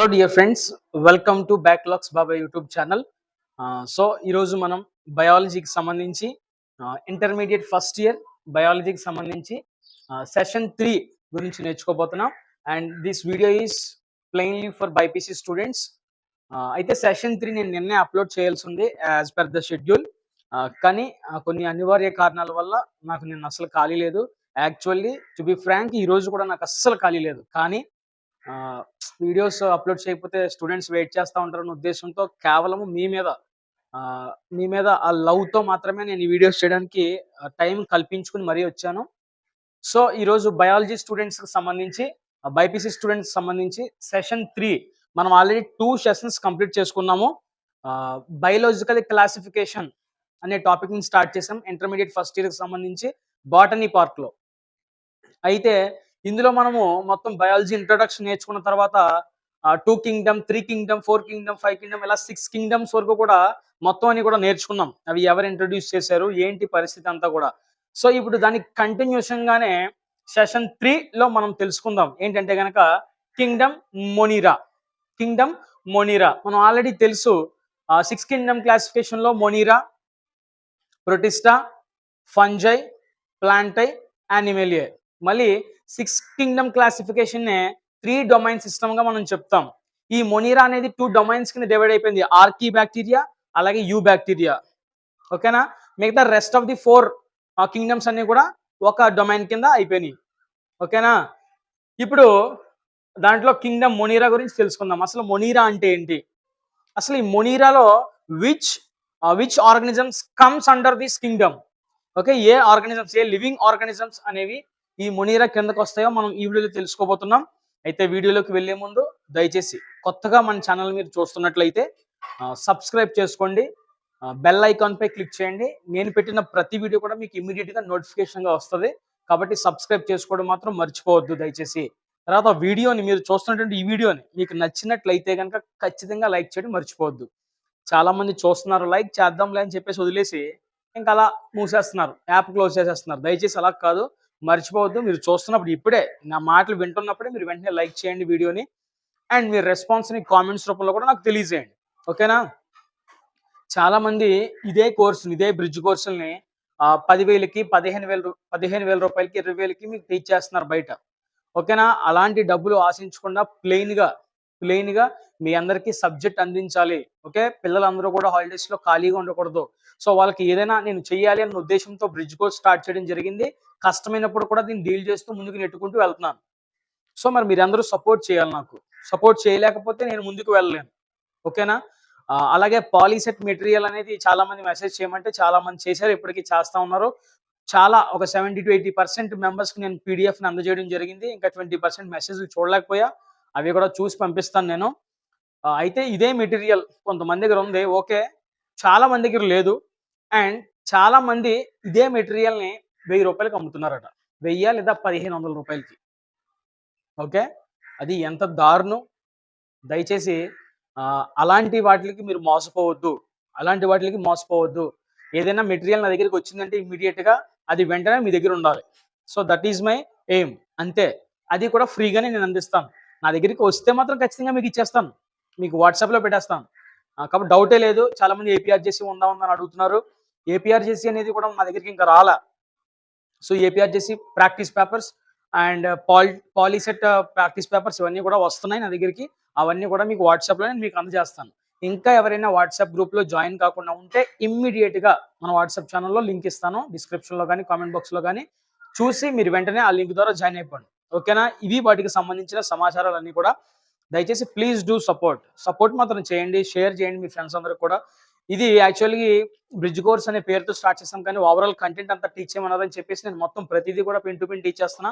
Hello dear friends, welcome to backlogs Baba YouTube channel. So ఈరోజు మనం బయాలజీకి సంబంధించి intermediate first year బయాలజీకి సంబంధించి session 3 గురించి నేర్చుకోబోతున్నాం. And this video is plainly for BiPC students. అయితే session 3 నేను నిన్నే అప్లోడ్ చేయాల్సి ఉంది యాజ్ పర్ ద షెడ్యూల్. కానీ కొన్ని అనివార్య కారణాల వల్ల నాకు నిన్న అసలు ఖాళీ లేదు. యాక్చువల్లీ టు బి ఫ్రాంక్, ఈ రోజు కూడా నాకు అస్సలు ఖాళీ లేదు. కానీ వీడియోస్ అప్లోడ్ చేయకపోతే స్టూడెంట్స్ వెయిట్ చేస్తూ ఉంటారన్న ఉద్దేశంతో కేవలం మీ మీద ఆ లవ్తో మాత్రమే నేను ఈ వీడియోస్ చేయడానికి టైం కల్పించుకుని మరీ వచ్చాను. సో ఈరోజు బయాలజీ స్టూడెంట్స్కి సంబంధించి, బైపీసీ స్టూడెంట్స్ సంబంధించి సెషన్ 3 మనం ఆల్రెడీ 2 సెషన్స్ కంప్లీట్ చేసుకున్నాము. బయోలాజికల్ క్లాసిఫికేషన్ అనే టాపిక్ని స్టార్ట్ చేసాం ఇంటర్మీడియట్ ఫస్ట్ ఇయర్కి సంబంధించి బాటనీ పార్ట్లో. అయితే ఇందులో మనము మొత్తం బయాలజీ ఇంట్రొడక్షన్ నేర్చుకున్న తర్వాత 2 కింగ్డమ్, 3 కింగ్డమ్, 4 కింగ్డమ్, 5 కింగ్డమ్, ఇలా 6 కింగ్డమ్స్ వరకు కూడా మొత్తం అని కూడా నేర్చుకున్నాం. అవి ఎవరు ఇంట్రొడ్యూస్ చేశారు, ఏంటి పరిస్థితి అంతా కూడా. సో ఇప్పుడు దానికి కంటిన్యూషన్ గానే సెషన్ 3లో మనం తెలుసుకుందాం. ఏంటంటే గనక కింగ్డమ్ మొనిరా. మనం ఆల్రెడీ తెలుసు. 6 కింగ్డమ్ క్లాసిఫికేషన్ లో మొనిరా, ప్రొటిస్టా, ఫంజై, ప్లాంటై, యానిమేలియే. మళ్ళీ 6 కింగ్డమ్ క్లాసిఫికేషన్ నే 3 డొమైన్ సిస్టమ్ గా మనం చెప్తాం. ఈ మొనిరా అనేది 2 డొమైన్స్ కింద డివైడ్ అయిపోయింది. ఆర్కీ బ్యాక్టీరియా అలాగే యూ బ్యాక్టీరియా. ఓకేనా? మిగతా రెస్ట్ ఆఫ్ ది 4 కింగ్డమ్స్ అన్ని కూడా ఒక డొమైన్ కింద అయిపోయినాయి. ఓకేనా? ఇప్పుడు దాంట్లో కింగ్డమ్ మొనిరా గురించి తెలుసుకుందాం. అసలు మొనిరా అంటే ఏంటి, అసలు ఈ మొనిరాలో which organisms comes under this kingdom. Okay, a organisms, a living organisms అనేవి ఈ మొనిరా కిందకు వస్తాయో మనం ఈ వీడియోలో తెలుసుకోబోతున్నాం. అయితే వీడియోలోకి వెళ్లే ముందు దయచేసి కొత్తగా మన ఛానల్ మీరు చూస్తున్నట్లయితే సబ్స్క్రైబ్ చేసుకోండి, బెల్ ఐకాన్ పై క్లిక్ చేయండి. నేను పెట్టిన ప్రతి వీడియో కూడా మీకు ఇమీడియట్ గా నోటిఫికేషన్ గా వస్తుంది. కాబట్టి సబ్స్క్రైబ్ చేసుకోవడం మాత్రం మర్చిపోవద్దు దయచేసి. తర్వాత వీడియోని, మీరు చూస్తున్నటువంటి ఈ వీడియోని మీకు నచ్చినట్లయితే కనుక ఖచ్చితంగా లైక్ చేయడం మర్చిపోవద్దు. చాలా మంది చూస్తున్నారు, లైక్ చేద్దాంలే అని చెప్పేసి వదిలేసి ఇంకా అలా మూసేస్తున్నారు, యాప్ క్లోజ్ చేసేస్తున్నారు. దయచేసి అలా కాదు, మర్చిపోవద్దు. మీరు చూస్తున్నప్పుడు, ఇప్పుడే నా మాటలు వింటున్నప్పుడే మీరు వెంటనే లైక్ చేయండి వీడియోని. అండ్ మీ రెస్పాన్స్ని కామెంట్స్ రూపంలో కూడా నాకు తెలియజేయండి. ఓకేనా? చాలా మంది ఇదే కోర్సుని, ఇదే బ్రిడ్జ్ కోర్సుల్ని 10,000కి, 15,000 రూపాయలకి, 20,000కి మీకు టీచ్ చేస్తున్నారు బయట. ఓకేనా? అలాంటి డబ్బులు ఆశించకుండా ప్లెయిన్గా మీ అందరికీ సబ్జెక్ట్ అందించాలి. ఓకే, పిల్లలందరూ కూడా హాలిడేస్లో ఖాళీగా ఉండకూడదు. సో వాళ్ళకి ఏదైనా నేను చెయ్యాలి అన్న ఉద్దేశంతో బ్రిడ్జ్ కోర్స్ స్టార్ట్ చేయడం జరిగింది. కష్టమైనప్పుడు కూడా దీన్ని డీల్ చేస్తూ ముందుకు నెట్టుకుంటూ వెళ్తున్నాను. సో మరి మీరందరూ సపోర్ట్ చేయాలి. నాకు సపోర్ట్ చేయలేకపోతే నేను ముందుకు వెళ్ళలేను. ఓకేనా? అలాగే పాలీసెట్ మెటీరియల్ అనేది చాలా మంది మెసేజ్ చేయమంటే చాలా మంది చేశారు, ఇప్పటికీ చేస్తూ ఉన్నారు. ఒక 70 to 80% మెంబర్స్కి నేను పీడిఎఫ్ని అందజేయడం జరిగింది. ఇంకా 20% మెసేజ్లు చూడలేకపోయా, అవి కూడా చూసి పంపిస్తాను నేను. అయితే ఇదే మెటీరియల్ కొంతమంది దగ్గర ఉంది, ఓకే, చాలా మంది దగ్గర లేదు. అండ్ చాలా మంది ఇదే మెటీరియల్ని 1000 రూపాయలకి అమ్ముతున్నారట, 1000 లేదా 1500 రూపాయలకి. ఓకే, అది ఎంత దారుణం. దయచేసి అలాంటి వాటికి మీరు మోసపోవద్దు. ఏదైనా మెటీరియల్ నా దగ్గరికి వచ్చిందంటే ఇమ్మీడియట్గా అది వెంటనే మీ దగ్గర ఉండాలి. So that is my aim, అంతే. అది కూడా ఫ్రీగానే నేను అందిస్తాను. నా దగ్గరికి వస్తే మాత్రం ఖచ్చితంగా మీకు ఇచ్చేస్తాను, మీకు వాట్సాప్లో పెట్టేస్తాను. కాబట్టి డౌటే లేదు. చాలా మంది ఏపీఆర్జేసీ ఉందని అడుగుతున్నారు. ఏపీఆర్జేసీ అనేది కూడా మా దగ్గరికి ఇంకా రాలా. So APRJC practice papers and POLYCET practice papers ఇవన్నీ కూడా వస్తున్నాయి నా దగ్గరికి. అవన్నీ కూడా మీకు వాట్సాప్లో నేను మీకు అందజేస్తాను. ఇంకా ఎవరైనా వాట్సాప్ గ్రూప్లో జాయిన్ కాకుండా ఉంటే ఇమ్మీడియట్గా మన వాట్సాప్ ఛానల్లో లింక్ ఇస్తాను, డిస్క్రిప్షన్లో కానీ కామెంట్ బాక్స్లో కానీ చూసి మీరు వెంటనే ఆ లింక్ ద్వారా జాయిన్ అయిపోండి. ఓకేనా? ఇవి వాటికి సంబంధించిన సమాచారాలన్నీ కూడా. దయచేసి ప్లీజ్ డూ సపోర్ట్ మాత్రం చేయండి, షేర్ చేయండి మీ ఫ్రెండ్స్ అందరికి కూడా. ఇది యాక్చువల్లీ బ్రిడ్జ్ కోర్స్ అనే పేరుతో స్టార్ట్ చేస్తాం, కానీ ఓవరాల్ కంటెంట్ అంతా టీచ్ చేయమన్నారని చెప్పేసి నేను మొత్తం ప్రతిదీ కూడా పిన్ టు పిన్ టీచ్ చేస్తున్నా.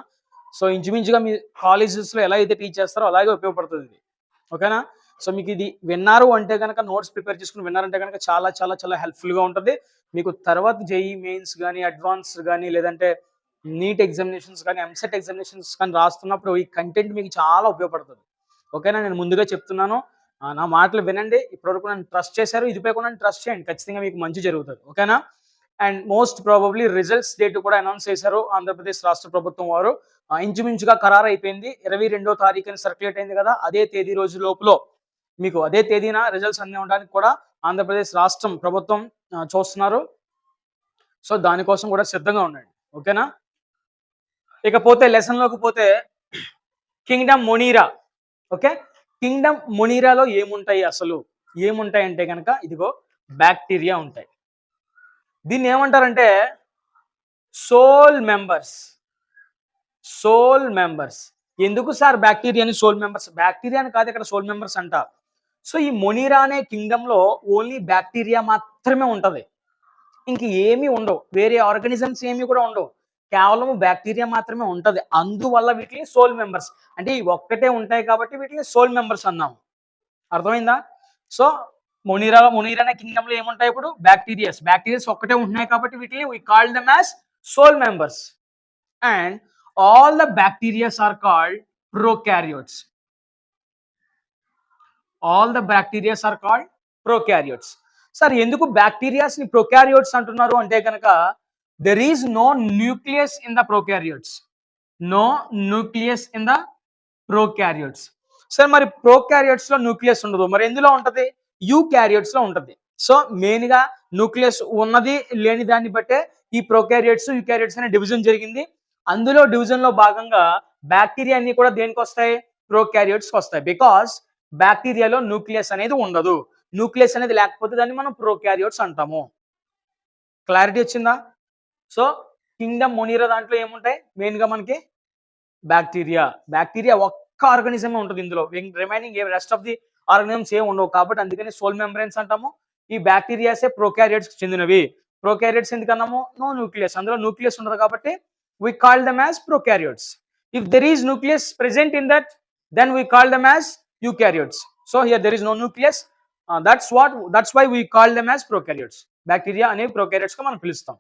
సో ఇంచుమించుగా మీ కాలేజెస్లో ఎలా అయితే టీచ్ చేస్తారో అలాగే ఉపయోగపడుతుంది ఇది. ఓకేనా? సో మీకు ఇది విన్నారు అంటే కనుక, నోట్స్ ప్రిపేర్ చేసుకుని విన్నారంటే కనుక చాలా చాలా చాలా హెల్ప్ఫుల్గా ఉంటుంది. మీకు తర్వాత జేఈ మెయిన్స్ కానీ, అడ్వాన్స్ కానీ, లేదంటే నీట్ ఎగ్జామినేషన్స్ కానీ, ఎంసెట్ ఎగ్జామినేషన్స్ కానీ రాస్తున్నప్పుడు ఈ కంటెంట్ మీకు చాలా ఉపయోగపడుతుంది. ఓకేనా? నేను ముందుగా చెప్తున్నాను, నా మాటలు వినండి. ఇప్పటివరకు నన్ను ట్రస్ట్ చేశారు, ఇదిపై కూడా నన్ను ట్రస్ట్ చేయండి. ఖచ్చితంగా మీకు మంచి జరుగుతుంది. ఓకేనా? And most probably results date కూడా అనౌన్స్ చేశారు ఆంధ్రప్రదేశ్ రాష్ట్ర ప్రభుత్వం వారు. ఇంచుమించుగా ఖరారు అయిపోయింది. 22వ తారీఖున సర్క్యులేట్ అయింది కదా, అదే తేదీ రోజు లోపల మీకు అదే తేదీన రిజల్ట్స్ అన్ని ఉండడానికి కూడా ఆంధ్రప్రదేశ్ రాష్ట్రం ప్రభుత్వం చూస్తున్నారు. సో దానికోసం కూడా సిద్ధంగా ఉండండి, ఓకేనా. ఇకపోతే లెసన్లోకి పోతే కింగ్డమ్ మొనీరా. ఓకే, కింగ్డమ్ మొనీరాలో ఏముంటాయి, అసలు ఏముంటాయి అంటే కనుక ఇదిగో బ్యాక్టీరియా ఉంటాయి. దీన్ని ఏమంటారంటే సోల్ మెంబర్స్. Soul members. ఎందుకు సార్ బ్యాక్టీరియాని సోల్ మెంబర్స్? బ్యాక్టీరియాని కాదు ఇక్కడ సోల్ మెంబర్స్ అంట. సో ఈ మొనీరా అనే కింగ్డమ్ లో ఓన్లీ బ్యాక్టీరియా మాత్రమే ఉంటది, ఇంక ఏమీ ఉండవు, వేరే ఆర్గానిజమ్స్ ఏమీ కూడా ఉండవు, కేవలం బ్యాక్టీరియా మాత్రమే ఉంటది. అందువల్ల వీటిని సోల్ మెంబర్స్ అంటే ఈ ఒక్కటే ఉంటాయి కాబట్టి వీటిని సోల్ మెంబర్స్ అన్నాము. అర్థమైందా? సో మొనీరా అనే కింగ్డమ్ లో ఏముంటాయి ఇప్పుడు? బ్యాక్టీరియాస్ ఒక్కటే ఉంటున్నాయి కాబట్టి వీటిని we call them as soul members. And all the bacteria are called prokaryotes. All the bacteria are called prokaryotes. Sir ఎందుకు బ్యాక్టీరియాస్ ని ప్రొకారియోట్స్ అంటున్నారు అంటే కనుక there is no nucleus in the prokaryotes. No nucleus in the prokaryotes. Sir మరి prokaryotes లో nucleus ఉండదు, మరి ఎందులో ఉంటది? యూకారియోట్స్ లో ఉంటది. సో మెయిన్ గా న్యూక్లియస్ ఉన్నది లేని దాన్ని బట్టే ఈ ప్రోకారియోట్స్ యూకారియోట్స్ అనే డివిజన్ జరిగింది. అందులో డివిజన్ లో భాగంగా బ్యాక్టీరియా అన్ని కూడా దేనికి వస్తాయి? ప్రోకారియోట్స్ కి వస్తాయి. బికాస్ బ్యాక్టీరియాలో న్యూక్లియస్ అనేది ఉండదు. న్యూక్లియస్ అనేది లేకపోతే దాన్ని మనం ప్రోకారియోట్స్ అంటాము. క్లారిటీ వచ్చిందా? సో కింగ్డమ్ మొనీరా దాంట్లో ఏముంటాయి? మెయిన్ గా మనకి బ్యాక్టీరియా ఒక్క ఆర్గానిజమే ఉంటుంది ఇందులో, remaining rest of the organisms ఏమి ఉండవు. కాబట్టి అందుకని సోల్ మెంబ్రెన్స్ అంటాము. ఈ బ్యాక్టీరియాసే ప్రోకారియోట్స్ కి చెందినవి. ప్రోకారియోట్స్ ఎందుకన్నాము? నో న్యూక్లియస్, అందులో న్యూక్లియస్ ఉండదు కాబట్టి we call them as prokaryotes. If there is nucleus present in that, then we call them as eukaryotes. So here there is no nucleus. That's why we call them as prokaryotes. Bacteria అనేవి prokaryotes గా మనం పిలుస్తాం.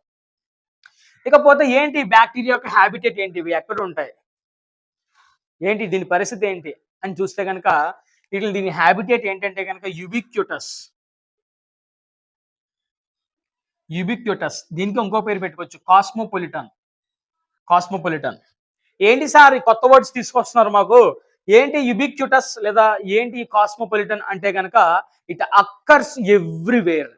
ఇకపోతే ఏంటి bacteria యొక్క habitat ఏంటి, ఇవి ఎక్కడ ఉంటాయి ఏంటి, దీని పరిస్థితి ఏంటి అని చూస్తే కనుక దీని హ్యాబిటేట్ ఏంటంటే కనుక యుబిక్యూటస్. దీనికి ఇంకో పేరు పెట్టుకోవచ్చు, కాస్మోపాలిటన్. ఏంటి సార్ ఈ కొత్త వర్డ్స్ తీసుకొస్తున్నారు మాకు, ఏంటి యుబిక్యూటస్ లేదా ఏంటి కాస్మోపాలిటన్ అంటే కనుక ఇట్ అక్కర్స్ ఎవ్రీవేర్.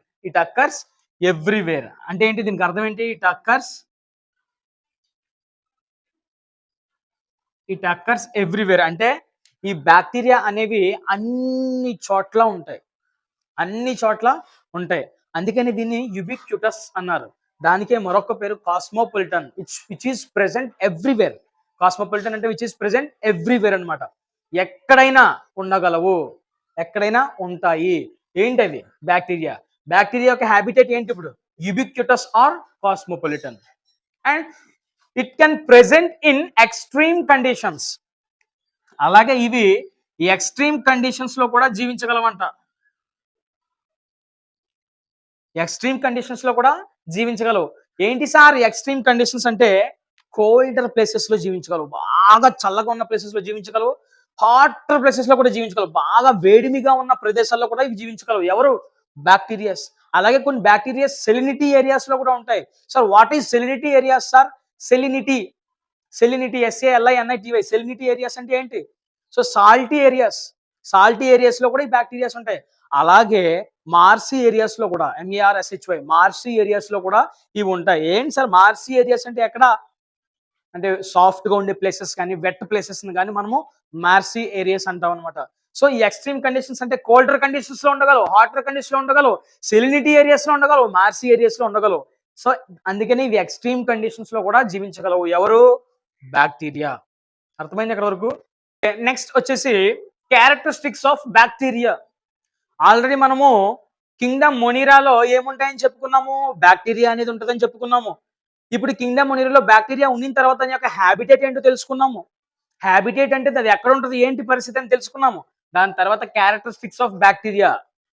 అంటే ఏంటి, దీనికి అర్థం ఏంటి? ఇట్ అక్కర్స్ ఎవ్రీవేర్ అంటే ఈ బ్యాక్టీరియా అనేవి అన్ని చోట్ల ఉంటాయి. అందుకని దీన్ని యుబిక్యూటస్ అన్నారు. దానికే మరొక పేరు cosmopolitan, which is present everywhere. Cosmopolitan అంటే విచ్ ఈస్ ప్రెసెంట్ ఎవ్రీవేర్ అనమాట. ఎక్కడైనా ఉండగలవు, ఎక్కడైనా ఉంటాయి. ఏంటవి? బ్యాక్టీరియా యొక్క హ్యాబిటేట్ ఏంటి ఇప్పుడు? Ubiquitous or cosmopolitan. And it can present in extreme conditions. అలాగే ఇవి ఈ ఎక్స్ట్రీమ్ కండిషన్స్ లో కూడా జీవించగలవంట. ఏంటి సార్ ఎక్స్ట్రీమ్ కండిషన్స్ అంటే? కోల్డర్ ప్లేసెస్ లో జీవించగలవు, బాగా చల్లగా ఉన్న ప్లేసెస్ లో జీవించగలవు, హాటర్ ప్లేసెస్ లో కూడా జీవించగలవు, బాగా వేడిమిగా ఉన్న ప్రదేశాల్లో కూడా ఇవి జీవించగలవు. ఎవరు? బ్యాక్టీరియాస్. అలాగే కొన్ని బ్యాక్టీరియా సెలినిటీ ఏరియాస్ లో కూడా ఉంటాయి. Sir what is salinity areas sir? Salinity SALINITY. Salinity areas అంటే ఏంటి? సో సాల్టీ ఏరియాస్ లో కూడా ఈ బ్యాక్టీరియాస్ ఉంటాయి. అలాగే మార్సీ ఏరియాస్ లో కూడా MERSHY మార్సీ ఏరియాస్ లో కూడా ఇవి ఉంటాయి. ఏంటి సార్ మార్సీ ఏరియాస్ అంటే? ఎక్కడ అంటే సాఫ్ట్ గా ఉండే ప్లేసెస్ కానీ వెట్ ప్లేసెస్ కానీ మనము మార్సీ ఏరియాస్ అంటాం అనమాట. సో ఈ ఎక్స్ట్రీమ్ కండిషన్స్ అంటే కోల్డర్ కండిషన్స్ లో ఉండగలవు, హాటర్ కండిషన్స్ లో ఉండగలవు, సెలినిటీ ఏరియాస్ లో ఉండగలవు, మార్సీ ఏరియాస్ లో ఉండగలవు. సో అందుకని ఇవి ఎక్స్ట్రీమ్ కండిషన్స్ లో కూడా జీవించగలవు. ఎవరు? బ్యాక్టీరియా. అర్థమైంది అక్కడ వరకు? నెక్స్ట్ వచ్చేసి క్యారెక్టరిస్టిక్స్ ఆఫ్ బ్యాక్టీరియా. ఆల్రెడీ మనము కింగ్డమ్ మొనీరాలో ఏముంటాయని చెప్పుకున్నాము? బ్యాక్టీరియా అనేది ఉంటుందని చెప్పుకున్నాము. ఇప్పుడు కింగ్డమ్ మొనీరాలో బ్యాక్టీరియా ఉన్న తర్వాత దాని యొక్క హ్యాబిటేట్ ఏంటో తెలుసుకున్నాము. హ్యాబిటేట్ అంటే అది ఎక్కడ ఉంటుంది, ఏంటి పరిస్థితి అని తెలుసుకున్నాము. దాని తర్వాత characteristics of bacteria.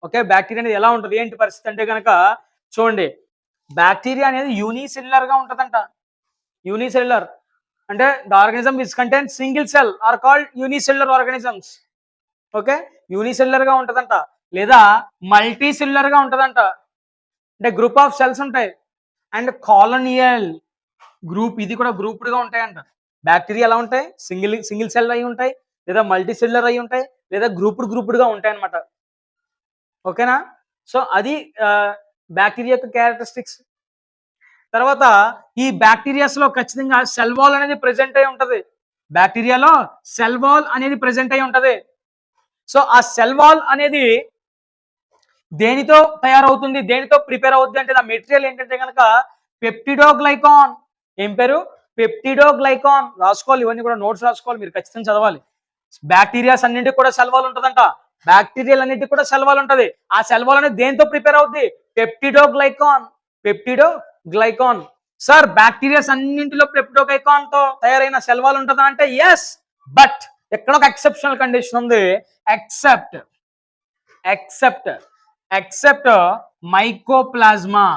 Okay, bacteria అనేది ఎలా ఉంటుంది, ఏంటి పరిస్థితి అంటే కనుక చూడండి, బ్యాక్టీరియా అనేది యూనిసెల్యులర్ గా ఉంటుందంట. యూనిసెల్యులర్ అంటే the organism which contains single cell are called unicellular organisms. Okay, unicellular గా ఉంటదంట లేదా మల్టీ సెల్యులర్ గా ఉంటదంట. అంటే గ్రూప్ ఆఫ్ సెల్స్ ఉంటాయి, అండ్ కాలనియల్ గ్రూప్, ఇది కూడా గ్రూప్డ్ గా ఉంటాయంట. బ్యాక్టీరియా ఎలా ఉంటాయి, సింగిల్ సెల్ అయి ఉంటాయి, లేదా మల్టీ సెల్యులర్ అయి ఉంటాయి, లేదా గ్రూప్డ్ గా ఉంటాయి అనమాట. ఓకేనా? సో అది బ్యాక్టీరియా యొక్క క్యారెక్టరిస్టిక్స్. తర్వాత ఈ బ్యాక్టీరియాస్ లో ఖచ్చితంగా సెల్ వాల్ అనేది ప్రెసెంట్ అయి ఉంటది. బ్యాక్టీరియాలో సెల్ వాల్ అనేది ప్రెసెంట్ అయి ఉంటది. సో ఆ సెల్ వాల్ అనేది దేనితో తయారవుతుంది, దేనితో ప్రిపేర్ అవుతుంది అంటే, ఆ మెటీరియల్ ఏంటంటే కనుక పెప్టిడోగ్లైకాన్. ఏం పేరు? పెప్టిడోగ్లైకాన్. రాసుకోవాలి, ఇవన్నీ కూడా నోట్స్ రాసుకోవాలి, మీరు ఖచ్చితంగా చదవాలి. బ్యాక్టీరియాస్ అన్నింటికి కూడా సెల్ వాల్ ఉంటదంట. బ్యాక్టీరియాలు అన్నింటికి కూడా సెల్ వాల్ ఉంటది. ఆ సెల్ వాల్ అనేది దేంతో ప్రిపేర్ అవుద్ది? పెప్టిడోగ్లైకాన్. పెప్టిడోగ్లైకాన్. సార్ బ్యాక్టీరియాస్ అన్నింటిలో పెప్టిడోగ్లైకాన్ తో తయారైన సెల్ వాల్ ఉంటదా అంటే ఎస్, బట్ ఎక్కడ ఒక ఎక్సెప్షనల్ కండిషన్ ఉంది. Except mycoplasma.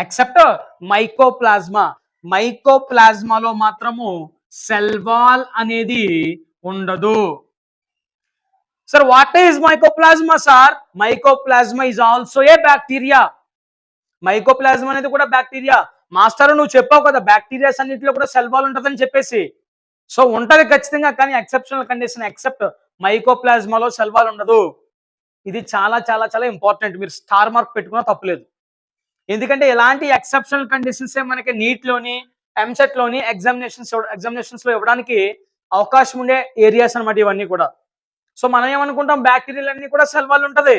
ఎక్సెప్ట్ మైకోప్లాజ్మాలో మాత్రము సెల్ వాల్ అనేది ఉండదు. Sir what is mycoplasma? Sir mycoplasma is also a bacteria. Mycoplasma అనేది కూడా బ్యాక్టీరియా. మాస్టర్ నువ్వు చెప్పావు కదా బ్యాక్టీరియాస్ అన్నింటిలో కూడా సెల్ వాల్ ఉంటుందని చెప్పేసి. సో ఉంటది ఖచ్చితంగా, కానీ ఎక్సెప్షనల్ కండిషన్, ఎక్సెప్ట్ మైకోప్లాజ్మాలో సెల్ వాల్ ఉండదు. ఇది చాలా చాలా చాలా ఇంపార్టెంట్, మీరు స్టార్ మార్క్ పెట్టుకున్నా తప్పులేదు. ఎందుకంటే ఇలాంటి ఎక్సెప్షనల్ కండిషన్స్ మనకి నీట్లోని, ఎంసెట్లోని ఎగ్జామినేషన్స్ లో ఇవ్వడానికి అవకాశం ఉండే ఏరియాస్ అనమాట ఇవన్నీ కూడా. సో మనం ఏమనుకుంటాం, బ్యాక్టీరియాలు అన్ని కూడా సెల్ వాల్ ఉంటది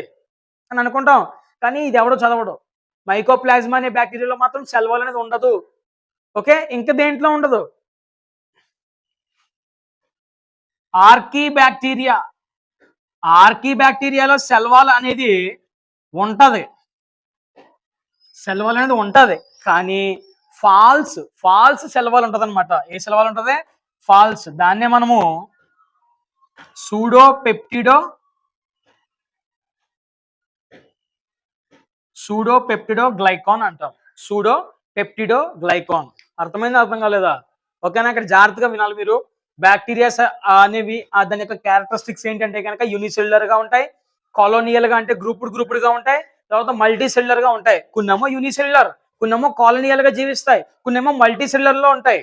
అని అనుకుంటాం, కానీ ఇది ఎవడో చదవడు. మైకోప్లాజ్మా అనే బ్యాక్టీరియాలో మాత్రం సెల్ వాల్ అనేది ఉండదు. ఓకే, ఇంకా దేంట్లో ఉండదు? ఆర్కీ బ్యాక్టీరియాలో సెల్ వాల్ అనేది ఉంటది. సెల్ వాల్ అనేది ఉంటది, కానీ ఫాల్స్ సెల్ వాల్ ఉంటది అనమాట. ఏ సెల్ వాల్ ఉంటది? ఫాల్స్. దాన్నే మనము సూడోపెప్టిడోగ్లైకాన్ అంటాం. సూడోపెప్టిడోగ్లైకాన్. అర్థమైందా, అర్థం కాలేదా? ఓకేనా? ఇక్కడ జాగ్రత్తగా వినాలి మీరు. బ్యాక్టీరియాస్ అనేవి దాని యొక్క క్యారెక్టరిస్టిక్స్ ఏంటంటే కనుక యూనిసెల్యులర్ గా ఉంటాయి, కాలోనియల్ గా అంటే గ్రూప్డ్ గా ఉంటాయి, తర్వాత మల్టీ సెల్యులర్ గా ఉంటాయి. కొన్నేమో యూనిసెల్యులర్, కొన్నేమో కాలోనియల్ గా జీవిస్తాయి, కొన్నేమో మల్టీ సెల్యులర్ లో ఉంటాయి.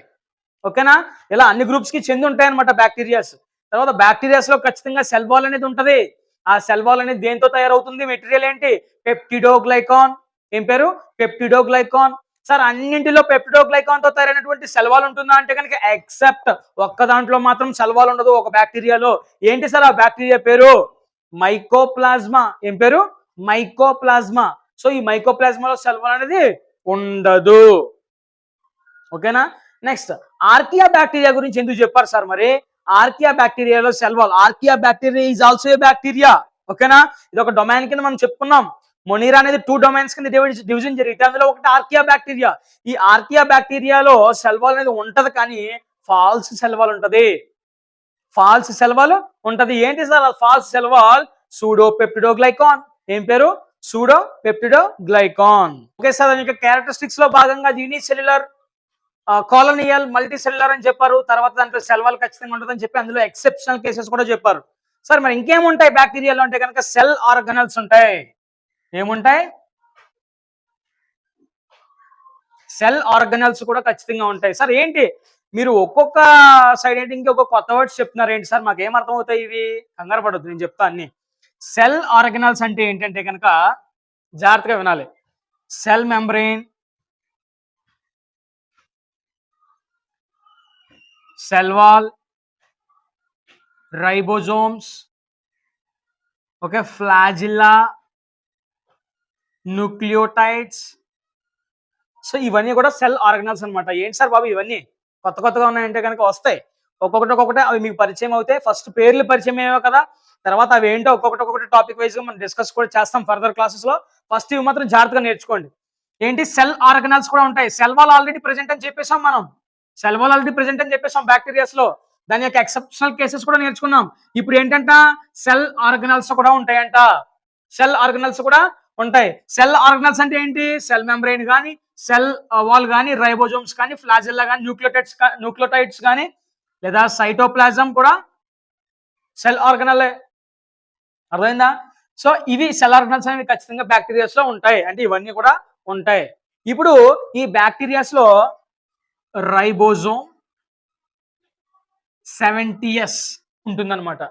ఓకేనా? ఇలా అన్ని గ్రూప్స్ కి చెంది ఉంటాయి అనమాట బ్యాక్టీరియాస్. తర్వాత బ్యాక్టీరియాస్ లో ఖచ్చితంగా సెల్ వాల్ అనేది ఉంటది. ఆ సెల్ వాల్ అనేది దేంతో తయారవుతుంది? మెటీరియల్ ఏంటి? పెప్టిడోగ్లైకాన్. ఏం పేరు? పెప్టిడోగ్లైకాన్. సార్ అన్నింటిలో పెప్టిడోగ్లైకాన్ తో తయారైనటువంటి సెల్ వాల్ ఉంటుందా అంటే కనుక ఎక్సెప్ట్ ఒక్క దాంట్లో మాత్రం సెల్ వాల్ ఉండదు, ఒక బ్యాక్టీరియాలో. ఏంటి సార్ ఆ బ్యాక్టీరియా పేరు? మైకోప్లాజ్మా. ఏం పేరు? మైకోప్లాజ్మా. సో ఈ మైకోప్లాజ్మాలో సెల్ వాల్ అనేది ఉండదు. ఓకేనా? నెక్స్ట్ ఆర్కియా బ్యాక్టీరియా గురించి ఎందుకు చెప్పారు సార్? మరి ఆర్కియా బ్యాక్టీరియాలో cell wall, archaea bacteria is also a bacteria. ఓకేనా? ఇది ఒక డొమైన్ కింద మనం చెప్పుకున్నాం. మొనీరా అనేది 2 డొమైన్స్ కింద డివిజన్ జరిగితే అందులో ఒకటి ఆర్కియా బ్యాక్టీరియా. ఈ ఆర్కియా బ్యాక్టీరియాలో సెల్ వాల్ అనేది ఉంటది, కానీ ఫాల్స్ సెల్ వాల్ ఉంటది. ఏంటి సార్ ఫాల్స్ సెల్ వాల్? సూడోపెప్టిడోగ్లైకాన్. ఏం పేరు? సూడోపెప్టిడోగ్లైకాన్. ఓకే సార్, దాని యొక్క క్యారెక్టరిస్టిక్స్ లో భాగంగా యూనిసెల్యులర్, కాలనియల్, మల్టీ సెల్యులర్ అని చెప్పారు. తర్వాత దాంట్లో సెల్ వాల్ ఖచ్చితంగా ఉంటుందని చెప్పి అందులో ఎక్సెప్షనల్ కేసెస్ కూడా చెప్పారు. సార్ మరి ఇంకేముంటాయి బ్యాక్టీరియాలో అంటే కనుక సెల్ ఆర్గనల్స్ ఉంటాయి. ఏముంటాయి? సెల్ ఆర్గనల్స్ కూడా ఖచ్చితంగా ఉంటాయి. సార్ ఏంటి మీరు ఒక్కొక్క సైడ్ ఏంటి ఇంకొక కొత్త వర్డ్స్ చెప్తున్నారు ఏంటి సార్? మాకు ఏం అర్థం అవుతాయి ఇవి? కంగారు పడద్దు, నేను చెప్తా అన్ని. సెల్ ఆర్గనల్స్ అంటే ఏంటంటే కనుక జాగ్రత్తగా వినాలి. Cell membrane, cell wall, ribosomes, okay, flagella, nucleotides. So ఇవన్నీ కూడా సెల్ ఆర్గనల్స్ అనమాట. ఏంటి సార్ బాబు ఇవన్నీ కొత్తగా ఉన్నాయంటే కనుక వస్తాయి. ఒక్కొక్కటి అవి మీకు పరిచయం అవుతాయి. ఫస్ట్ పేర్లు పరిచయం అయ్యావు కదా, తర్వాత అవి ఏంటో ఒక్కొక్కటి టాపిక్ వైజ్ గా మనం డిస్కస్ కూడా చేస్తాం ఫర్దర్ క్లాసెస్ లో. ఫస్ట్ ఇవి మాత్రం జాగ్రత్తగా నేర్చుకోండి. ఏంటి? సెల్ ఆర్గనల్స్ కూడా ఉంటాయి. సెల్ వాల్ ఆల్రెడీ ప్రెజెంట్ అని చెప్పేసాం మనం. బ్యాక్టీరియాస్ లో. దాని యొక్క ఎక్సెప్షనల్ కేసెస్ కూడా నేర్చుకున్నాం. ఇప్పుడు ఏంటంట? సెల్ ఆర్గనల్స్ కూడా ఉంటాయంట. సెల్ ఆర్గనల్స్ కూడా ఉంటాయి. సెల్ ఆర్గనల్స్ అంటే ఏంటి? సెల్ మెంబ్రెయిన్ కానీ, సెల్ వాల్ కానీ, రైబోజోమ్స్ కానీ, ఫ్లాజిల్లా కానీ, న్యూక్లియోటైడ్స్ కానీ, లేదా సైటోప్లాజం కూడా సెల్ ఆర్గనల్. అర్థమైందా? సో ఇవి సెల్ ఆర్గనల్స్ అనేవి ఖచ్చితంగా బ్యాక్టీరియాస్ లో ఉంటాయి, అంటే ఇవన్నీ కూడా ఉంటాయి. ఇప్పుడు ఈ బ్యాక్టీరియాస్ లో రైబోజోమ్ 70s ఉంటుందన్నమాట.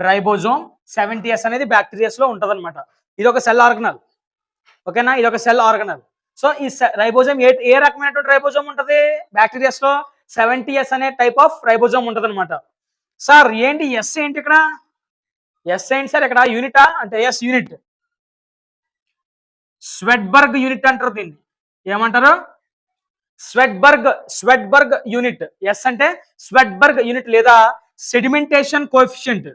రైబోజోమ్ 70s అనేది బ్యాక్టీరియాస్ లో ఉంటదన్నమాట. ఇది ఒక సెల్ ఆర్గనల్. ఓకేనా, ఇది ఒక సెల్ ఆర్గనల్. సో ఈ రైబోజోమ్ ఏ రకమైనటువంటి రైబోజోమ్ ఉంటది బ్యాక్టీరియాస్ లో? 70s అనే టైప్ ఆఫ్ రైబోజోమ్ ఉంటది అనమాట. సార్ ఏంటి ఎస్ ఏంటి ఇక్కడ? ఎస్ ఏంటి సార్ ఇక్కడ? యూనిటా అంటే ఎస్ యూనిట్. స్వెట్బర్గ్ యూనిట్ అంటారు దీన్ని. ఏమంటారు? Svedberg unit. ఎస్ అంటే స్వెట్బర్గ్ యూనిట్ లేదా sedimentation coefficient.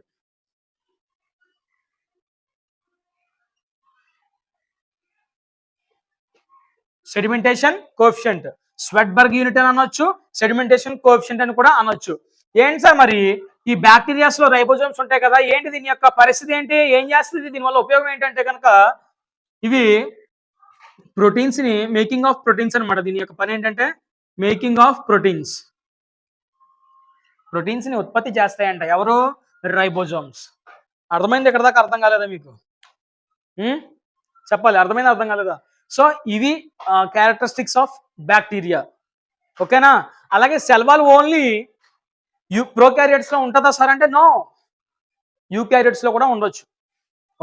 Sedimentation coefficient Svedberg unit అని అనొచ్చు, సెడిమెంటేషన్ కోఎఫిషియంట్ అని కూడా అనొచ్చు. ఏంటి సార్ మరి ఈ బ్యాక్టీరియాస్ లో రైబోజోమ్స్ ఉంటాయి కదా, ఏంటి దీని యొక్క పరిస్థితి ఏంటి, ఏం చేస్తుంది, దీనివల్ల ఉపయోగం ఏంటంటే కనుక ఇవి ప్రోటీన్స్ ని మేకింగ్ ఆఫ్ ప్రోటీన్స్ అనమాట. దీని యొక్క పని ఏంటంటే మేకింగ్ ఆఫ్ ప్రోటీన్స్. ప్రోటీన్స్ ని ఉత్పత్తి చేస్తాయంట ఎవరు? రైబోజోమ్స్. అర్థమైంది ఇక్కడ దాకా? అర్థం కాలేదా మీకు? చెప్పాలి, అర్థమైంది అర్థం కాలేదా? సో ఇవి క్యారెక్టరిస్టిక్స్ ఆఫ్ బ్యాక్టీరియా. ఓకేనా. అలాగే సెల్ వాల్ ఓన్లీ ప్రోకారియోట్స్ లో ఉంటుందా సార్ అంటే నో, యూకారియోట్స్ లో కూడా ఉండొచ్చు.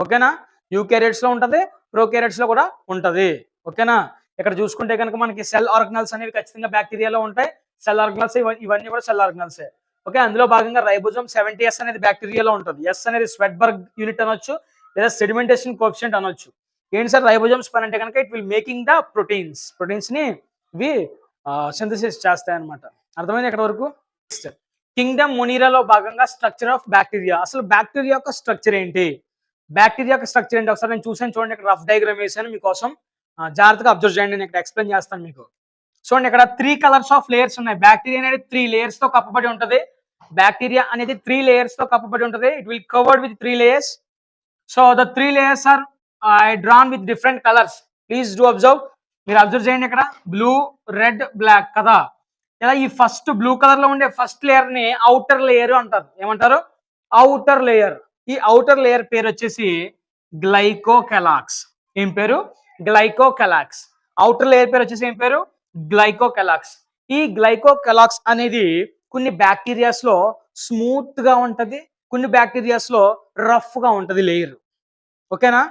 ఓకేనా, యూకారియోట్స్ లో ఉంటది, ప్రోకారియోట్స్ లో కూడా ఉంటది. ఓకేనా. ఇక్కడ చూసుకుంటే కనుక మనకి సెల్ ఆర్గనల్స్ అనేవి ఖచ్చితంగా బ్యాక్టీరియాలో ఉంటాయి. సెల్ ఆర్గనల్స్ ఇవన్నీ కూడా సెల్ ఆర్గనల్సే. ఓకే, అందులో భాగంగా రైబోజోమ్ 70s అనేది బ్యాక్టీరియాలో ఉంటుంది. ఎస్ అనేది స్వెట్బర్గ్ యూనిట్ అనొచ్చు లేదా సెడిమెంటేషన్ కోఎఫిషియంట్ అనొచ్చు. ఏంటి సార్ రైబోజోమ్స్ పని అంటే కనుక it will making the proteins ని ఇవి సింథసిస్ చేస్తాయి అనమాట. అర్థమైంది ఎక్కడ వరకు? కింగ్డమ్ మొనీరాలో భాగంగా స్ట్రక్చర్ ఆఫ్ బ్యాక్టీరియా. అసలు బ్యాక్టీరియా యొక్క స్ట్రక్చర్ ఏంటి? బ్యాక్టీరియా యొక్క స్ట్రక్చర్ ఏంటి ఒకసారి నేను చూసాను చూడండి. ఇక్కడ రఫ్ డయాగ్రామ్ వేసాను మీకోసం, జాగ్రత్తగా అబ్జర్వ్ చేయండి. నేను ఇక్కడ ఎక్స్ప్లెయిన్ చేస్తాను మీకు. చూడండి, ఇక్కడ 3 కలర్స్ ఆఫ్ లేయర్స్ ఉన్నాయి. బ్యాక్టీరియా అనేది 3 లేయర్స్ తో కప్పబడి ఉంటది. బ్యాక్టీరియా అనేది 3 లేయర్స్ తో కప్పబడి ఉంటది. It will covered with 3 layers. So the 3 layers are I drawn with different colours. Please do observe. మీరు అబ్జర్వ్ చేయండి. ఇక్కడ బ్లూ, రెడ్, బ్లాక్ కదా. ఇలా ఈ ఫస్ట్ బ్లూ కలర్ లో ఉండే ఫస్ట్ లేయర్ ని అవుటర్ లేయర్ అంటారు. ఏమంటారు? Outer layer. ఈ అవుటర్ లేయర్ పేరు వచ్చేసి గ్లైకోకెలాక్స్. ఏం పేరు? గ్లైకోకెలాక్స్. అవుటర్ లేయర్ పేరు వచ్చేసి ఏం పేరు? గ్లైకోకెలాక్స్. ఈ గ్లైకోకెలాక్స్ అనేది కొన్ని బ్యాక్టీరియాస్ లో స్మూత్ గా ఉంటది, కొన్ని బ్యాక్టీరియాస్ లో రఫ్ గా ఉంటది లేయర్. ఓకేనా.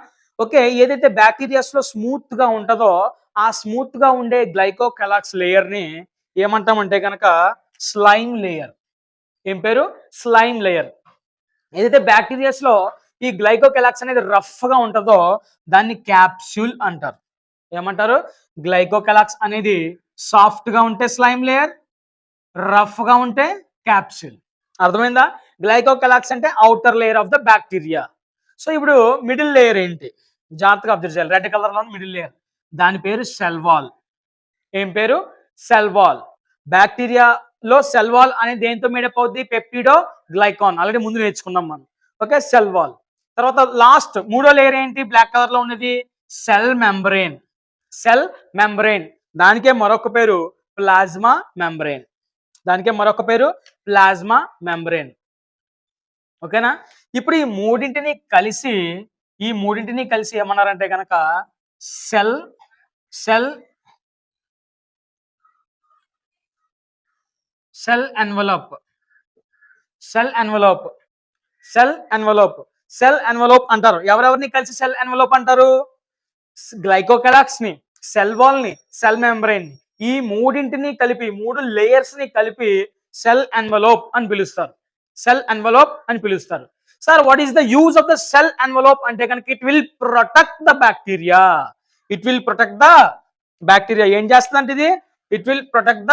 ఓకే, ఏదైతే బ్యాక్టీరియాస్ లో స్మూత్ గా ఉంటుందో ఆ స్మూత్ గా ఉండే గ్లైకోకెలాక్స్ లేయర్ ని ఏమంటామంటే కనుక స్లైమ్ లేయర్. ఏం పేరు? Slime layer. ఏదైతే బ్యాక్టీరియాస్ లో ఈ గ్లైకోకెలాక్స్ అనేది రఫ్ గా ఉంటుందో దాన్ని క్యాప్సూల్ అంటారు. ఏమంటారు? గ్లైకోకెలాక్స్ అనేది సాఫ్ట్ గా ఉంటే స్లైమ్ లేయర్, రఫ్ గా ఉంటే క్యాప్సూల్. అర్థమైందా? గ్లైకోకెలాక్స్ అంటే outer layer of the bacteria. So ఇప్పుడు మిడిల్ లేయర్ ఏంటి? జాగ్రత్తగా అబ్జర్వ్ చేయాలి. రెడ్ కలర్ లో మిడిల్ లేయర్, దాని పేరు సెల్ వాల్. ఏం పేరు? Cell wall. బ్యాక్టీరియాలో సెల్ వాల్ అనేది దేంతో మేడప్ అవుద్ది? పెప్టిడో గ్లైకాన్. ఆల్రెడీ ముందు నేర్చుకున్నాం మనం. Okay, cell wall. తర్వాత లాస్ట్ మూడో లేయర్ ఏంటి? బ్లాక్ కలర్ లో ఉన్నది సెల్ మెంబ్రేన్. సెల్ మెంబ్రేన్, దానికే మరొక పేరు ప్లాజ్మా మెంబ్రేన్. దానికే మరొక పేరు ప్లాజ్మా మెంబ్రేన్. ఓకేనా. ఇప్పుడు ఈ మూడింటిని కలిసి ఏమన్నారంటే కనుక cell cell cell envelope. Cell envelope. Cell envelope. Cell envelope అంటారు. ఎవరెవరిని కలిసి సెల్ ఎన్వలప్ అంటారు? గ్లైకోకెలాక్స్ ని, సెల్ వాల్ ని, సెల్ మెంబ్రేన్ ని. ఈ మూడింటిని కలిపి, 3 లేయర్స్ ని కలిపి సెల్ ఎన్వలప్ అని పిలుస్తారు. సెల్ ఎన్వలప్ అని పిలుస్తారు. Sir what is the use of the cell envelope అంటే కనుక it will protect the bacteria. It will protect the bacteria. ఏం చేస్తుందంటే ఇది? It will protect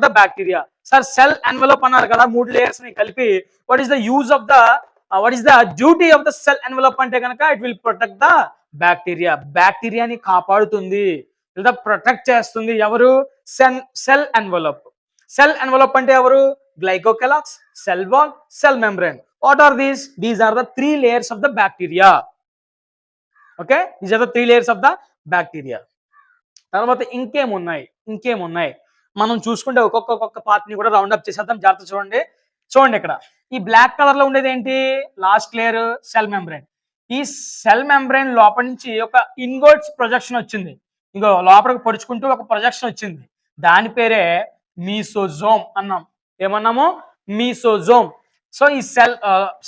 the bacteria. Sir cell envelope అన్నారు కదా, 3 లేయర్స్ ని కలిపి. What is the use of the what is the duty of the cell envelope అంటే కనుక it will protect the bacteria. బ్యాక్టీరియాని కాపాడుతుంది లేదా ప్రొటెక్ట్ చేస్తుంది. ఎవరు? Cell envelope. సెల్ ఎన్వలప్ అంటే ఎవరు? Glycocalyx, cell wall, cell membrane. What are these? These are the 3 layers of the bacteria. Okay, these are the 3 layers of the bacteria. తర్వాత ఇంకేమున్నాయి? మనం చూసుకుంటే ఒక్కొక్క పార్ట్ ని కూడా రౌండ్ అప్ చేసేద్దాం. జాగ్రత్త చూడండి. చూడండి ఇక్కడ ఈ బ్లాక్ కలర్ లో ఉండేది ఏంటి? Last layer cell membrane. ఈ సెల్ మెంబ్రెయిన్ లోపల నుంచి ఒక ఇన్వర్ట్స్ ప్రొజెక్షన్ వచ్చింది. ఇంకో లోపలికి పొడుచుకుంటూ ఒక ప్రొజెక్షన్ వచ్చింది. దాని పేరే మీసోజోమ్ అన్నాం. ఏమన్నాము? మీసోజోమ్. సో ఈ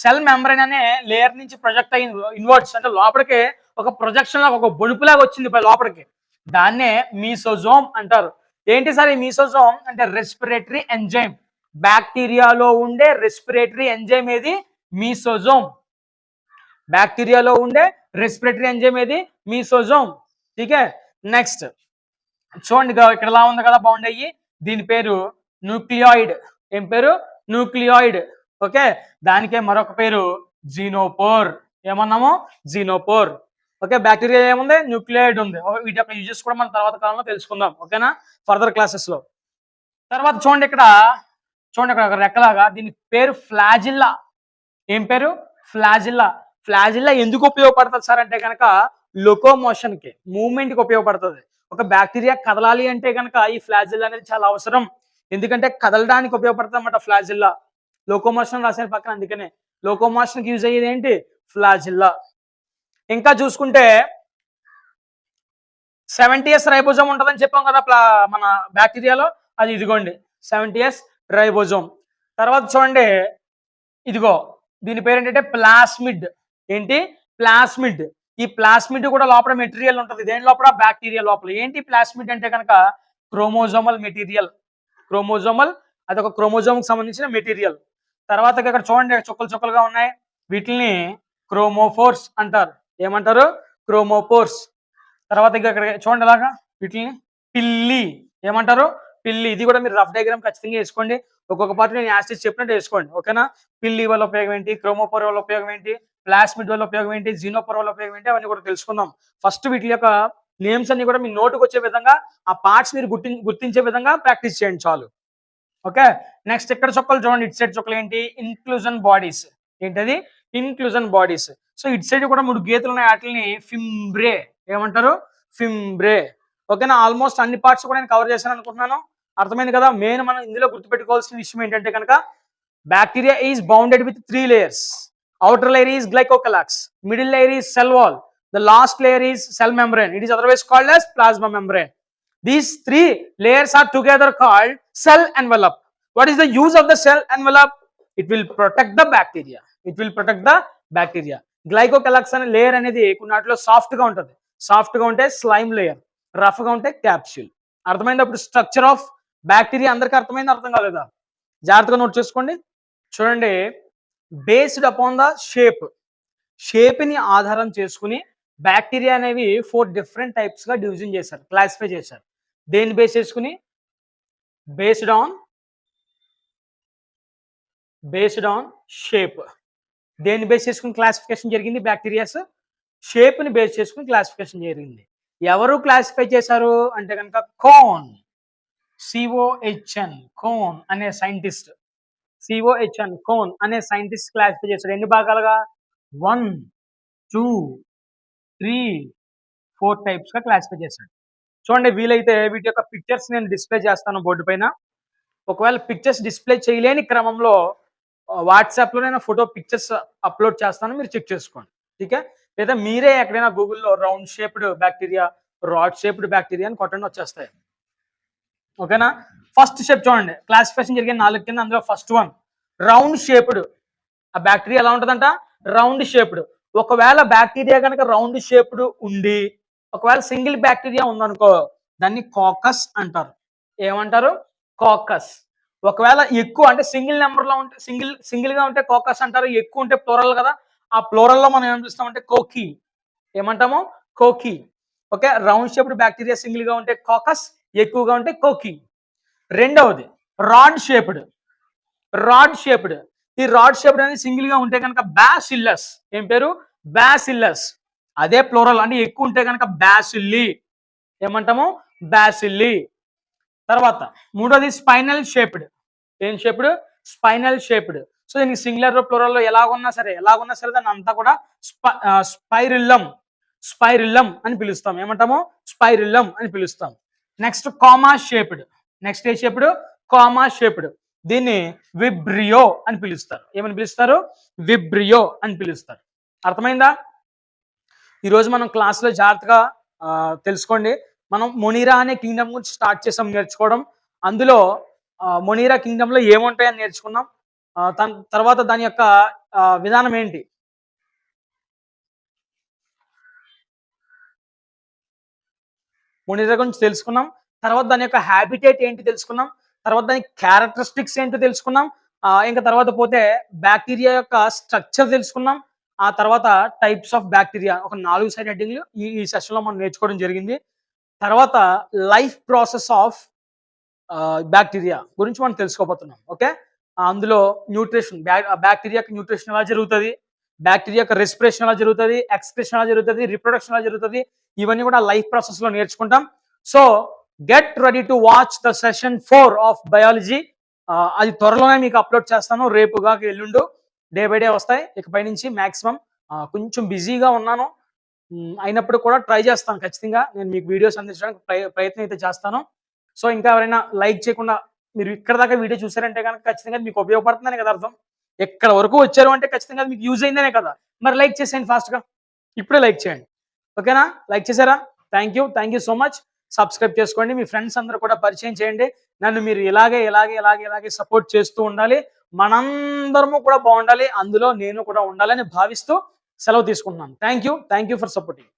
సెల్ మెంబ్రెయిన్ అనే లేయర్ నుంచి ప్రొజెక్ట్ అయిన ఇన్వర్ట్స్ అంటే లోపలికి ఒక ప్రొజెక్షన్ లాగా ఒక బొడుపులాగా వచ్చింది లోపలికి. దాన్నే మీసోజోమ్ అంటారు. ఏంటి సార్ ఈ మీసోజోమ్ అంటే? Respiratory enzyme. బ్యాక్టీరియాలో ఉండే రెస్పిరేటరీ ఎంజైమ్ ఏది? మీసోజోమ్. బ్యాక్టీరియాలో ఉండే రెస్పిరేటరీ ఎంజైమ్ ఏది? మీసోజోమ్. ఠీకే. నెక్స్ట్ చూడండి ఇక్కడ ఎలా ఉంది కదా బౌండ్ అయ్యి. దీని పేరు న్యూక్లియాయిడ్. ఏం పేరు? న్యూక్లియాయిడ్. ఓకే. దానికే మరొక పేరు జీనోపోర్. ఏమన్నాము? జీనోపోర్. ఓకే. బ్యాక్టీరియా ఏముంది? న్యూక్లియాయిడ్ ఉంది. వీటి యొక్క యూజెస్ కూడా మనం తర్వాత కాలంలో తెలుసుకుందాం. ఓకేనా? ఫర్దర్ క్లాసెస్ లో. తర్వాత చూడండి ఇక్కడ ఒక రెక్కలాగా. దీని పేరు ఫ్లాజిల్లా. ఏం పేరు? ఫ్లాజిల్లా. ఫ్లాజిల్లా ఎందుకు ఉపయోగపడుతుంది సార్ అంటే కనుక లోకోమోషన్ కి, మూవ్మెంట్ కి ఉపయోగపడుతుంది. ఒక బ్యాక్టీరియా కదలాలి అంటే కనుక ఈ ఫ్లాజిల్లా అనేది చాలా అవసరం. ఎందుకంటే కదలడానికి ఉపయోగపడుతుంది అన్నమాట ఫ్లాజిల్లా. లోకోమోషన్ రాసిన పక్కన, అందుకనే లోకోమోషన్ కి యూజ్ అయ్యేది ఏంటి? ఫ్లాజిల్లా. ఇంకా చూసుకుంటే 70S రైబోజోమ్ ఉంటుందని చెప్పాం కదా మన బ్యాక్టీరియాలో. అది ఇదిగోండి 70S రైబోజోమ్. తర్వాత చూడండి ఇదిగో దీని పేరు ఏంటంటే ప్లాస్మిడ్. ఏంటి? ప్లాస్మిడ్. ఈ ప్లాస్మిడ్ కూడా లోపల మెటీరియల్ ఉంటుంది. దేని లోపల? బ్యాక్టీరియా లోపల. ఏంటి ప్లాస్మిడ్ అంటే కనుక క్రోమోజోమల్ మెటీరియల్. క్రోమోజోమల్, అదొక క్రోమోజోమ్ కి సంబంధించిన మెటీరియల్. తర్వాత ఇక్కడ చూడండి చుక్కలు చుక్కలుగా ఉన్నాయి. వీటిని క్రోమోఫోర్స్ అంటారు. ఏమంటారు? క్రోమోఫోర్స్. తర్వాత ఇక్కడ చూడండి అలాగా వీటిని పిల్లి. ఏమంటారు? పిల్లి. ఇది కూడా మీరు రఫ్ డయాగ్రామ్ ఖచ్చితంగా వేసుకోండి. ఒక్కొక్క పార్ట్ నేను యాసిడ్ చెప్పినట్టు వేసుకోండి. ఓకేనా? పిల్లి వల్ల ఉపయోగం ఏంటి? క్రోమోఫోర్ వల్ల ఉపయోగం ఏంటి? ప్లాస్మిడ్ వల్ల ఉపయోగం ఏంటి? జీనోపోర్ వల్ల ఉపయోగం ఏంటి? అవన్నీ కూడా తెలుసుకుందాం. ఫస్ట్ వీటి యొక్క నేమ్స్ అన్ని కూడా మీ నోటుకు వచ్చే విధంగా, ఆ పార్ట్స్ మీరు గుర్తించే విధంగా ప్రాక్టీస్ చేయండి చాలు. ఓకే. నెక్స్ట్ ఇక్కడ చుక్కలు చూడండి. ఇటు సైడ్ చుక్కలు ఏంటి? Inclusion bodies. ఏంటది? Inclusion bodies. సో ఇటు సైడ్ కూడా 3 గీతలు ఉన్నాయి. వాటిని ఫింబ్రే. ఏమంటారు? ఫింబ్రే. ఓకేనా? ఆల్మోస్ట్ అన్ని పార్ట్స్ కూడా నేను కవర్ చేశాను అనుకుంటున్నాను. అర్థమైంది కదా? మెయిన్ మనం ఇందులో గుర్తుపెట్టుకోవాల్సిన విషయం ఏంటంటే కనుక bacteria is bounded with 3 layers. Outer layer is glycocalyx, middle layer is cell wall, the last layer is cell membrane. It is otherwise called as plasma membrane. These 3 layers are together called cell envelope. What is the use of the cell envelope? It will protect the bacteria. It will protect the bacteria. Glycocalyx అనే layer అనేది కొన్నిట్లో soft గా ఉంటుంది. Soft గా ఉంటే slime layer, rough గా ఉంటే capsule. అర్థమైంది? అప్పుడు స్ట్రక్చర్ ఆఫ్ బ్యాక్టీరియా అందరికి అర్థమైంది, అర్థం కాలేదా? జాగ్రత్తగా నోట్ చేసుకోండి. చూడండి, బేస్డ్ అపాన్ ద షేప్ ని ఆధారం చేసుకుని బ్యాక్టీరియా అనేవి 4 డిఫరెంట్ టైప్స్ గా డివిజన్ చేశారు, క్లాసిఫై చేశారు. దేన్ని బేస్ చేసుకుని? Based on shape. దేన్ని బేస్ చేసుకుని క్లాసిఫికేషన్ జరిగింది? బ్యాక్టీరియాస్ షేప్ ని బేస్ చేసుకుని క్లాసిఫికేషన్ జరిగింది. ఎవరు క్లాసిఫై చేశారు అంటే కనుక కోన్, COHN, కోన్ అనే సైంటిస్ట్. COHN, కోన్ అనే సైంటిస్ట్ క్లాసిఫై చేశాడు. ఎన్ని భాగాలుగా? 1, 2, 3, 4 టైప్స్ గా క్లాసిఫై చేశాడు. చూడండి, వీలైతే వీటి యొక్క పిక్చర్స్ నేను డిస్ప్లే చేస్తాను బోర్డు పైన. ఒకవేళ పిక్చర్స్ డిస్ప్లే చేయలేని క్రమంలో వాట్సాప్ లో నేను ఫోటో పిక్చర్స్ అప్లోడ్ చేస్తాను, మీరు చెక్ చేసుకోండి. ఠీకే. లేదా మీరే ఎక్కడైనా గూగుల్లో round shaped bacteria, rod shaped bacteria అని కొట్టండి, వచ్చేస్తాయి. ఓకేనా? ఫస్ట్ షేప్ చూడండి, క్లాసిఫికేషన్ జరిగిన 4 కింద అందులో ఫస్ట్ వన్ రౌండ్ షేప్డ్. ఆ బ్యాక్టీరియా ఎలా ఉంటుందంట? Round shaped. ఒకవేళ బ్యాక్టీరియా కనుక రౌండ్ షేప్డ్ ఉండి ఒకవేళ సింగిల్ బ్యాక్టీరియా ఉందనుకో దాన్ని కాకస్ అంటారు. ఏమంటారు? కాకస్. ఒకవేళ ఎక్కువ అంటే సింగిల్ నెంబర్ లో ఉంటే సింగిల్ గా ఉంటే కాకస్ అంటారు, ఎక్కువ ఉంటే ప్లోరల్ కదా, ఆ ప్లోరల్ లో మనం ఏం చూస్తామంటే కోకీ. ఏమంటాము? Cocci. Okay. Round shaped bacteria single గా ఉంటే కాకస్, ఎక్కువగా ఉంటే కోకీ. రెండవది రాడ్ షేప్డ్. ఈ రాడ్ షేప్డ్ అనేది సింగిల్ గా ఉంటే కనుక బ్యాసిల్లస్. ఏం పేరు? బ్యాసిల్లస్. అదే ప్లోరల్ అంటే ఎక్కువ ఉంటే కనుక బ్యాసిల్లి. ఏమంటాము? బ్యాసిల్లి. తర్వాత మూడోది స్పైనల్ షేప్డ్. ఏం షేప్డ్? Spinal shaped. సో దీనికి సింగులర్ ప్లోరల్ లో ఎలాగున్నా సరే దాన్ని అంతా కూడా స్పైరిల్లం అని పిలుస్తాం. ఏమంటాము? స్పైరిల్లం అని పిలుస్తాం. Next comma shaped. నెక్స్ట్ ఏ షేప్డ్? Comma shaped. దీన్ని విబ్రియో అని పిలుస్తారు. ఏమని పిలుస్తారు? విబ్రియో అని పిలుస్తారు. అర్థమైందా? ఈరోజు మనం క్లాస్లో జాగ్రత్తగా తెలుసుకోండి. మనం మొనీరా అనే కింగ్డమ్ గురించి స్టార్ట్ చేసాం నేర్చుకోవడం. అందులో మొనీరా కింగ్డమ్లో ఏముంటాయని నేర్చుకున్నాం. తర్వాత దాని యొక్క విధానం ఏంటి? మొనీరా గురించి తెలుసుకున్నాం. తర్వాత దాని యొక్క హ్యాబిటేట్ ఏంటి తెలుసుకున్నాం. తర్వాత దాని క్యారెక్టరిస్టిక్స్ ఏంటో తెలుసుకున్నాం. ఇంకా తర్వాత పోతే బ్యాక్టీరియా యొక్క స్ట్రక్చర్ తెలుసుకున్నాం. ఆ తర్వాత టైప్స్ ఆఫ్ బ్యాక్టీరియా ఒక 4 సైడ్ హెడ్డింగ్లు ఈ సెషన్లో మనం నేర్చుకోవడం జరిగింది. తర్వాత లైఫ్ ప్రాసెస్ ఆఫ్ బ్యాక్టీరియా గురించి మనం తెలుసుకోబోతున్నాం. ఓకే, అందులో న్యూట్రిషన్, బ్యాక్టీరియాకి న్యూట్రిషన్ ఎలా జరుగుతుంది, బ్యాక్టీరియా యొక్క రెస్పిరేషన్ ఎలా జరుగుతుంది, ఎక్స్క్రిషన్ ఎలా జరుగుతుంది, రిప్రొడక్షన్ ఎలా జరుగుతుంది, ఇవన్నీ కూడా లైఫ్ ప్రాసెస్ లో నేర్చుకుంటాం. So get ready to watch the session 4 of biology. అది త్వరలోనే మీకు అప్లోడ్ చేస్తాను. రేపుగా ఎల్లుండు డే బై డే వస్తాయి. ఇకపై నుంచి మాక్సిమం కొంచెం బిజీగా ఉన్నాను, అయినప్పుడు కూడా ట్రై చేస్తాను. ఖచ్చితంగా నేను మీకు వీడియోస్ అందించడానికి ప్రయత్నం అయితే చేస్తాను. సో ఇంకా ఎవరైనా లైక్ చేయకుండా మీరు ఇక్కడ దాకా వీడియో చూసారంటే కనుక ఖచ్చితంగా మీకు ఉపయోగపడుతుందని కదా అర్థం. ఎక్కడ వరకు వచ్చారు అంటే ఖచ్చితంగా మీకు యూజ్ అయిందనే కదా. మరి లైక్ చేసేయండి ఫాస్ట్గా, ఇప్పుడే లైక్ చేయండి. ఓకేనా? లైక్ చేశారా? Thank you so much. Subscribe చేసుకోండి. మీ ఫ్రెండ్స్ అందరూ కూడా పరిచయం చేయండి. నన్ను మీరు ఇలాగే సపోర్ట్ చేస్తూ ఉండాలి. మనందరము కూడా బాగుండాలి, అందులో నేను కూడా ఉండాలని భావిస్తూ సెలవు తీసుకుంటున్నాను. Thank you for supporting.